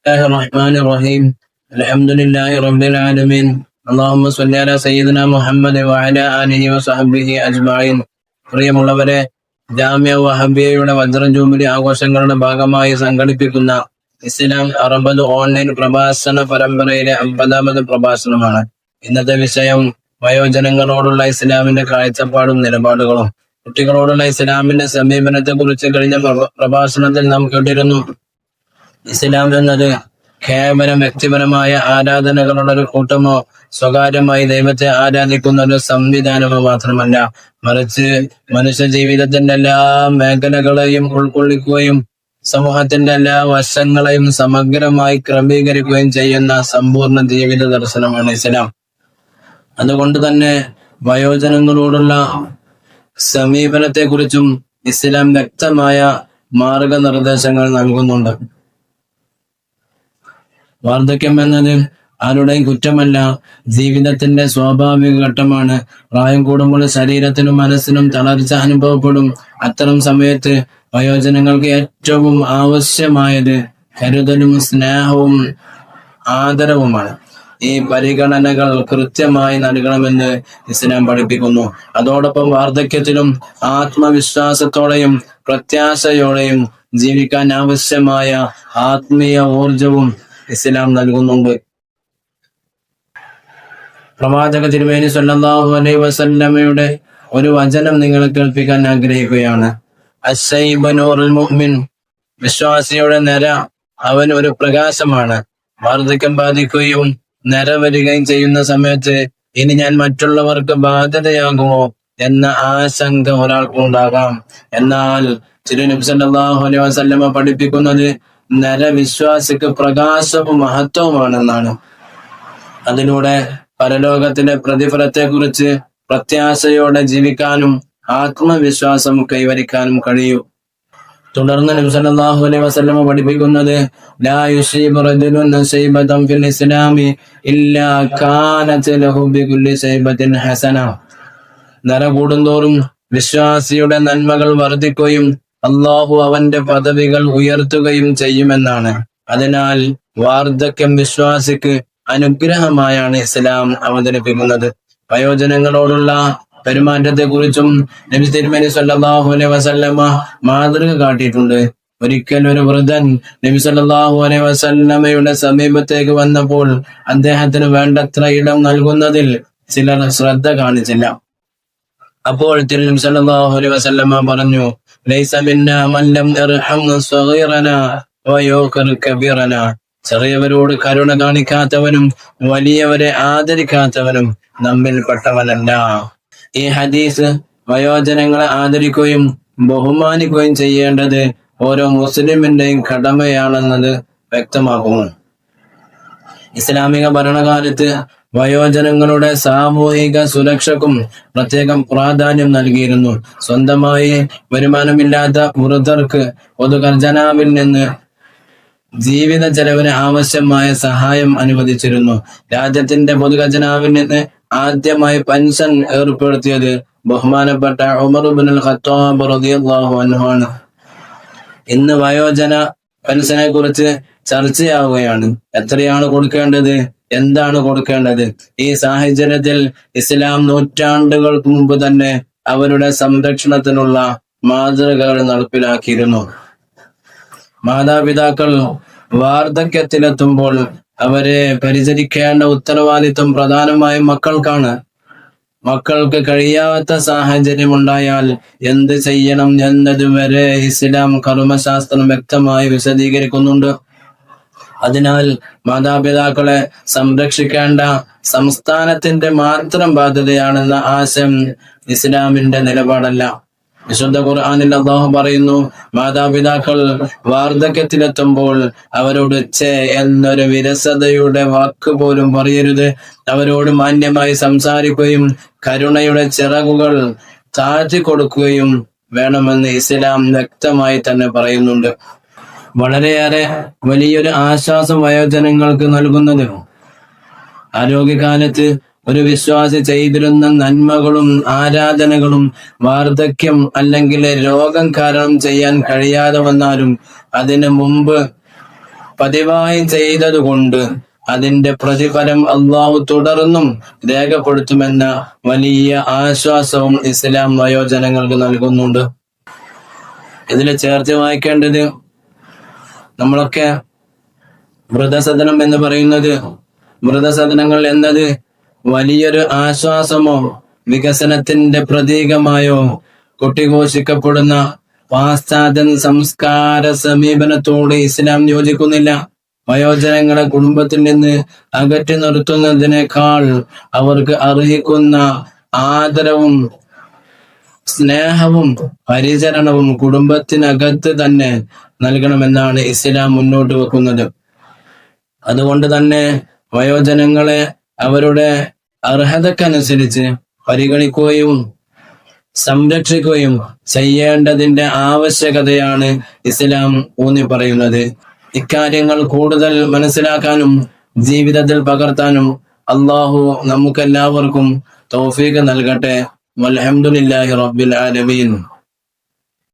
الله الرحمن الرحيم الحمد لله رب العالمين اللهم صل على سيدنا മുഹമ്മദ് وعلى آله وصحبه أجمعين. പ്രിയമുള്ളവരെ, ജാമിയ വഹബിയയുടെ വജ്ര ജൂബിലി ആഘോഷങ്ങളുടെ ഭാഗമായി സംഘടിപ്പിക്കുന്ന ഇസ്ലാം അറബ് ഓൺലൈൻ പ്രഭാഷണ പരമ്പരയിലെ 50ാമത് പ്രഭാഷണമാണ്. ഇന്നത്തെ വിഷയം വയോജനങ്ങളോടുള്ള ഇസ്ലാമിന്റെ കാഴ്ചപ്പാടും നിലപാടുകളും. കുട്ടികളോടുള്ള ഇസ്ലാമിന്റെ സമീപനത്തെ കുറിച്ച് കഴിഞ്ഞ പ്രഭാഷണത്തിൽ നാം കേട്ടിരുന്നു. ഇസ്ലാം എന്നത് കേവലം വ്യക്തിപരമായ ആരാധനകളുടെ ഒരു കൂട്ടമോ സ്വകാര്യമായി ദൈവത്തെ ആരാധിക്കുന്ന ഒരു സംവിധാനമോ മാത്രമല്ല, മറിച്ച് മനുഷ്യ ജീവിതത്തിന്റെ എല്ലാ മേഖലകളെയും ഉൾക്കൊള്ളിക്കുകയും സമൂഹത്തിന്റെ എല്ലാ വശങ്ങളെയും സമഗ്രമായി ക്രമീകരിക്കുകയും ചെയ്യുന്ന സമ്പൂർണ്ണ ജീവിത ദർശനമാണ് ഇസ്ലാം. അതുകൊണ്ട് തന്നെ വയോജനങ്ങളോടുള്ള സമീപനത്തെ കുറിച്ചും ഇസ്ലാം വ്യക്തമായ മാർഗനിർദ്ദേശങ്ങൾ നൽകുന്നുണ്ട്. വാർദ്ധക്യം എന്നത് ആരുടെയും കുറ്റമല്ല, ജീവിതത്തിന്റെ സ്വാഭാവിക ഘട്ടമാണ്. പ്രായം കൂടുമ്പോൾ ശരീരത്തിനും മനസ്സിനും തളർച്ച അനുഭവപ്പെടും. അത്തരം സമയത്ത് വയോജനങ്ങൾക്ക് ഏറ്റവും ആവശ്യമായത് കരുതലും സ്നേഹവും ആദരവുമാണ്. ഈ പരിഗണനകൾ കൃത്യമായി നൽകണമെന്ന് ഇസ്ലാം പഠിപ്പിക്കുന്നു. അതോടൊപ്പം വാർദ്ധക്യത്തിലും ആത്മവിശ്വാസത്തോടെയും പ്രത്യാശയോടെയും ജീവിക്കാൻ ആവശ്യമായ ആത്മീയ ഊർജവും ഇസ്ലാം നൽകുന്നുണ്ട്. പ്രവാചക തിരുമേനി സല്ലല്ലാഹു അലൈഹി വസല്ലമയുടെ ഒരു വചനം നിങ്ങളെ കേൾപ്പിക്കാൻ ആഗ്രഹിക്കുകയാണ്. അശ്ശൈബു നൂറുൽ മുഅ്മിൻ, വിശ്വാസിയുടെ നിര അവൻ ഒരു പ്രകാശമാണ്. വാർദ്ധക്യം ബാധിക്കുകയും നിര വരികയും ചെയ്യുന്ന സമയത്ത് ഇനി ഞാൻ മറ്റുള്ളവർക്ക് ബാധ്യതയാകുമോ എന്ന ആശങ്ക ഒരാൾക്കുണ്ടാകാം. എന്നാൽ തിരുനബി സല്ലല്ലാഹു അലൈഹി വസല്ലമ പഠിപ്പിക്കുന്നത് നരവിശ്വാസിക്ക് പ്രകാശവും മഹത്വവുമാണെന്നാണ്. അതിലൂടെ പരലോകത്തിന്റെ പ്രതിഫലത്തെ കുറിച്ച് പ്രത്യാശയോടെ ജീവിക്കാനും ആത്മവിശ്വാസം കൈവരിക്കാനും കഴിയും. തുടർന്ന് നബി സല്ലല്ലാഹു അലൈഹി വസല്ലമ പഠിപ്പിക്കുന്നത് ലാ യുസീബു റജുലുൻ ശൈബതൻ ഫിൽ ഇസ്ലാമി ഇല്ലാ കാനത് ലഹു ബികുല്ലി ശൈബത്തിൻ ഹസന. നര കൂടുന്തോറും വിശ്വാസിയുടെ നന്മകൾ വർദ്ധിക്കുകയും അള്ളാഹു അവന്റെ പദവികൾ ഉയർത്തുകയും ചെയ്യുമെന്നാണ്. അതിനാൽ വാർദ്ധക്യം വിശ്വാസിക്ക് അനുഗ്രഹമായാണ് ഇസ്ലാം അവതരിപ്പിക്കുന്നത്. വയോജനങ്ങളോടുള്ള പെരുമാറ്റത്തെ കുറിച്ചും നബി തിരുമേനി സല്ലല്ലാഹു അലൈഹി വസല്ലമ മാതൃക കാട്ടിയിട്ടുണ്ട്. ഒരിക്കൽ ഒരു വൃദ്ധൻ നബി സല്ലല്ലാഹു അലൈഹി വസല്ലമയുടെ സമീപത്തേക്ക് വന്നപ്പോൾ അദ്ദേഹത്തിന് വേണ്ടത്ര ഇടം നൽകുന്നതിൽ ചിലർ ശ്രദ്ധ കാണിച്ചില്ല. അപ്പോൾ തിരുനബി സല്ലല്ലാഹു അലൈഹി വസല്ലമ പറഞ്ഞു, ലൈസ മിന്നാ മൻ ലം യർഹം സ്വഗീറനാ വയുഖിർ കബീറനാ. ചെറിയവരോട് കരുണ കാണിക്കാത്തവനും വലിയവരെ ആദരിക്കാത്തവനും നമ്മിൽപ്പെട്ടവനല്ല. ഈ ഹദീസ് വയോജനങ്ങളെ ആദരിക്കുകയും ബഹുമാനിക്കുകയും ചെയ്യേണ്ടത് ഓരോ മുസ്ലിമിന്റെയും കടമയാണെന്നത് വ്യക്തമാക്കുന്നു. ഇസ്ലാമിക ഭരണകാലത്ത് വയോജനങ്ങളുടെ സാമൂഹിക സുരക്ഷക്കും പ്രത്യേകം പ്രാധാന്യം നൽകിയിരുന്നു. സ്വന്തമായി വരുമാനമില്ലാത്ത വൃദ്ധർക്ക് പൊതുഖജനാവിൽ നിന്ന് ജീവിത ചെലവിന് ആവശ്യമായ സഹായം അനുവദിച്ചിരുന്നു. രാജ്യത്തിന്റെ പൊതുഖജനാവിൽ നിന്ന് ആദ്യമായി പെൻഷൻ ഏർപ്പെടുത്തിയത് ബഹുമാനപ്പെട്ട ഉമർ ഇബ്നുൽ ഖത്താബ് റളിയല്ലാഹു അൻഹു ആണ്. ഇന്ന് വയോജന പെൻഷനെ കുറിച്ച് ചർച്ചയാവുകയാണ്. എത്രയാണ് കൊടുക്കേണ്ടത്, എന്താണ് കൊടുക്കേണ്ടത്? ഈ സാഹചര്യത്തിൽ ഇസ്ലാം നൂറ്റാണ്ടുകൾക്ക് മുമ്പ് തന്നെ അവരുടെ സംരക്ഷണത്തിനുള്ള മാതൃകകൾ നടപ്പിലാക്കിയിരുന്നു. മാതാപിതാക്കൾ വാർദ്ധക്യത്തിലെത്തുമ്പോൾ അവരെ പരിചരിക്കേണ്ട ഉത്തരവാദിത്വം പ്രധാനമായും മക്കൾക്കാണ്. മക്കൾക്ക് കഴിയാത്ത സാഹചര്യം ഉണ്ടായാൽ എന്ത് ചെയ്യണം എന്നതുവരെ ഇസ്ലാം കർമ്മശാസ്ത്രം വ്യക്തമായി വിശദീകരിക്കുന്നുണ്ട്. അതിനാൽ മാതാപിതാക്കളെ സംരക്ഷിക്കേണ്ട സംസ്ഥാനത്തിന്റെ മാത്രം ബാധ്യതയാണെന്ന ആശയം ഇസ്ലാമിന്റെ നിലപാടല്ല. വിശുദ്ധ ഖുർആനിൽ അല്ലാഹു പറയുന്നു, മാതാപിതാക്കൾ വാർദ്ധക്യത്തിലെത്തുമ്പോൾ അവരോട് ഛേ എന്നൊരു വിരസതയുടെ വാക്ക് പോലും പറയരുത്. അവരോട് മാന്യമായി സംസാരിക്കുകയും കരുണയുടെ ചിറകുകൾ താഴ്ത്തിക്കൊടുക്കുകയും വേണമെന്ന് ഇസ്ലാം വ്യക്തമായി തന്നെ പറയുന്നുണ്ട്. വളരെയേറെ വലിയൊരു ആശ്വാസം വയോജനങ്ങൾക്ക് നൽകുന്നത് ആരോഗ്യകാലത്ത് ഒരു വിശ്വാസി ചെയ്തിരുന്ന നന്മകളും ആരാധനകളും വാർദ്ധക്യം അല്ലെങ്കിൽ രോഗം കാരണം ചെയ്യാൻ കഴിയാതെ വന്നാലും അതിനു മുമ്പ് പതിവായി ചെയ്തതുകൊണ്ട് അതിന്റെ പ്രതിഫലം അള്ളാഹു തുടർന്നും രേഖപ്പെടുത്തുമെന്ന വലിയ ആശ്വാസവും ഇസ്ലാം വയോജനങ്ങൾക്ക് നൽകുന്നുണ്ട്. ഇതിൽ ചേർത്ത് വായിക്കേണ്ടത്, നമ്മളൊക്കെ വൃദ്ധസദനം എന്ന് പറയുന്നത്, വൃദ്ധസദനങ്ങൾ എന്നത് വലിയൊരു ആശ്വാസമോ വികസനത്തിന്റെ പ്രതീകമായോ കൊട്ടിഘോഷിക്കപ്പെടുന്ന പാശ്ചാത്യ സംസ്കാര സമീപനത്തോട് ഇസ്ലാം യോജിക്കുന്നില്ല. വയോജനങ്ങളെ കുടുംബത്തിൽ നിന്ന് അകറ്റി നിർത്തുന്നതിനേക്കാൾ അവർക്ക് അർഹിക്കുന്ന ആദരവും സ്നേഹവും പരിചരണവും കുടുംബത്തിനകത്ത് തന്നെ നൽകണമെന്നാണ് ഇസ്ലാം മുന്നോട്ട് വെക്കുന്നത്. അതുകൊണ്ട് തന്നെ വയോജനങ്ങളെ അവരുടെ അർഹതക്കനുസരിച്ച് പരിഗണിക്കുകയും സംരക്ഷിക്കുകയും ചെയ്യേണ്ടതിന്റെ ആവശ്യകതയാണ് ഇസ്ലാം ഊന്നി പറയുന്നത്. ഇക്കാര്യങ്ങൾ കൂടുതൽ മനസ്സിലാക്കാനും ജീവിതത്തിൽ പകർത്താനും അള്ളാഹു നമുക്കെല്ലാവർക്കും തൗഫീഖ് നൽകട്ടെ. വൽഹംദുലില്ലാഹി റബ്ബിൽ ആലമീൻ.